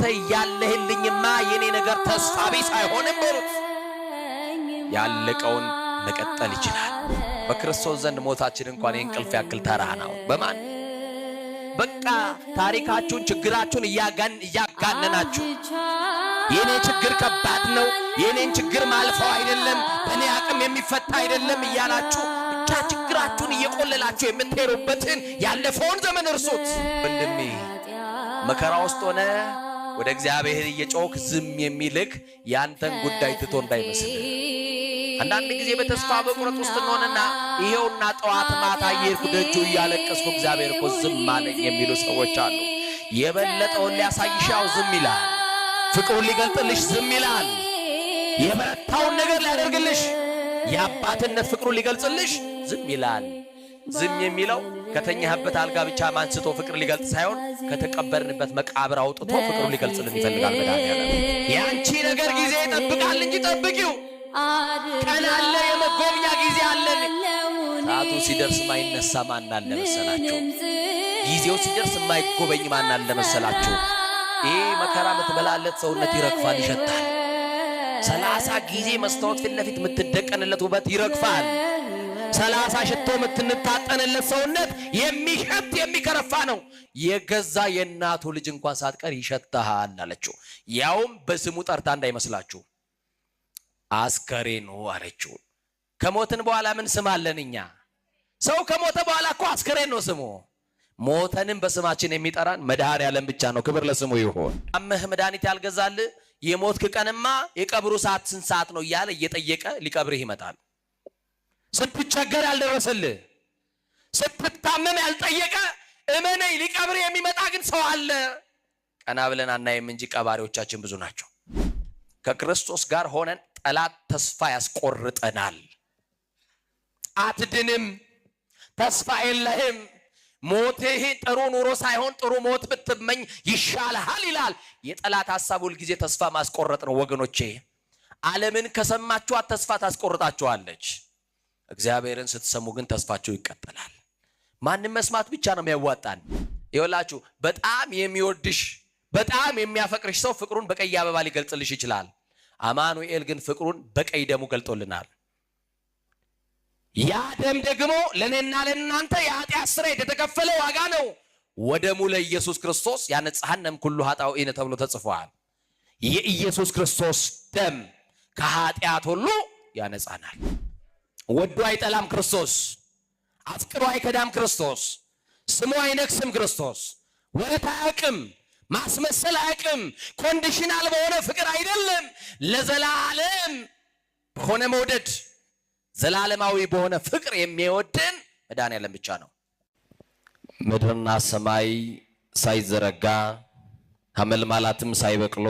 አንተ ያለህልኝማ የኔ ነገር ተስፋ ቢስ አይሆንም በሉት። ያለቀውን መቀጠል ይችላል። በክርስቶስ ዘንድ ሞታችን እንኳን የእንቅልፍ ያክል ተራ ነው። በማን በቃ ታሪካችሁን ችግራችሁን እያጋነናችሁ የኔ ችግር ከባድ ነው፣ የኔን ችግር ማልፈው አይደለም፣ በኔ አቅም የሚፈታ አይደለም እያላችሁ ብቻ ችግራችሁን እየቆለላችሁ የምትሄዱበትን ያለፈውን ዘመን እርሱት። ወንድሜ መከራ ውስጥ ሆነ ወደ እግዚአብሔር እየጮክ ዝም የሚልክ ያንተን ጉዳይ ትቶ እንዳይመስል። አንዳንድ ጊዜ በተስፋ በቁረጥ ውስጥ እንሆንና ይሄውና ጠዋት ማታ እየሄድኩ ደጁ እያለቀስኩ እግዚአብሔር እኮ ዝም አለኝ የሚሉ ሰዎች አሉ። የበለጠውን ሊያሳይሻው ዝም ይላል። ፍቅሩን ሊገልጥልሽ ዝም ይላል። የበረታውን ነገር ሊያደርግልሽ የአባትነት ፍቅሩን ሊገልጽልሽ ዝም ይላል። ዝም የሚለው ከተኛህበት አልጋ ብቻ ማንስቶ ፍቅር ሊገልጽ ሳይሆን ከተቀበርንበት መቃብር አውጥቶ ፍቅሩን ሊገልጽልን ይፈልጋል። መድኃኒዓለም ያንቺ ነገር ጊዜ ይጠብቃል እንጂ ጠብቂው። ቀን አለ፣ የመጎብኛ ጊዜ አለን። ሰዓቱ ሲደርስ ማይነሳ ማን አለ መሰላችሁ? ጊዜው ሲደርስ ማይጎበኝ ማን አለ መሰላችሁ? ይህ መከራ የምትበላለት ሰውነት ይረግፋል፣ ይሸታል። 30 ጊዜ መስታወት ፊት ለፊት የምትደቀንለት ውበት ይረግፋል። 30 ሽቶ የምትንታጠንለት ሰውነት የሚሸት የሚከረፋ ነው። የገዛ የእናቱ ልጅ እንኳን ሳትቀር ይሸታሃል አለችው። ያውም በስሙ ጠርታ እንዳይመስላችሁ አስከሬኑ አለችው። ከሞትን በኋላ ምን ስም አለን እኛ? ሰው ከሞተ በኋላ እኮ አስከሬን ነው ስሙ። ሞተንም በስማችን የሚጠራን መድኃኒዓለም ብቻ ነው። ክብር ለስሙ ይሁን። አመህ መድኃኒት ያልገዛል የሞትክ ቀንማ የቀብሩ ሰዓት ስንት ሰዓት ነው እያለ እየጠየቀ ሊቀብርህ ይመጣል። ስትቸገር ያልደረሰልህ፣ ስትታመም ያልጠየቀ እመነኝ ሊቀብርህ የሚመጣ ግን ሰው አለ። ቀና ብለን አናይም እንጂ ቀባሪዎቻችን ብዙ ናቸው። ከክርስቶስ ጋር ሆነን ጠላት ተስፋ ያስቆርጠናል። አትድንም፣ ተስፋ የለህም፣ ሞትህ ጥሩ ኑሮ ሳይሆን ጥሩ ሞት ብትመኝ ይሻልሃል ይላል። የጠላት ሐሳብ ሁል ጊዜ ተስፋ ማስቆረጥ ነው ወገኖቼ። ዓለምን ከሰማችኋት ተስፋ ታስቆርጣችኋለች። እግዚአብሔርን ስትሰሙ ግን ተስፋችሁ ይቀጥላል። ማንም መስማት ብቻ ነው የሚያዋጣን። ይኸውላችሁ በጣም የሚወድሽ በጣም የሚያፈቅርሽ ሰው ፍቅሩን በቀይ አበባ ሊገልጽልሽ ይችላል። አማኑኤል ግን ፍቅሩን በቀይ ደሙ ገልጦልናል። ያ ደም ደግሞ ለኔና ለናንተ የኃጢአት ስርየት የተከፈለ ዋጋ ነው። ወደሙ ለኢየሱስ ክርስቶስ ያነጻሐንም ኩሉ ኃጣውኢነ ተብሎ ተጽፏል። የኢየሱስ ክርስቶስ ደም ከኃጢአት ሁሉ ያነጻናል። ወዶ አይጠላም ክርስቶስ፣ አፍቅሮ አይከዳም ክርስቶስ፣ ስሙ አይነክስም ክርስቶስ፣ ወረት አያውቅም፣ ማስመሰል አያውቅም፣ ኮንዲሽናል በሆነ ፍቅር አይደለም። ለዘላለም በሆነ መውደድ ዘላለማዊ በሆነ ፍቅር የሚወደን መድኃኒዓለም ብቻ ነው። ምድርና ሰማይ ሳይዘረጋ ሐመልማላትም ሳይበቅሉ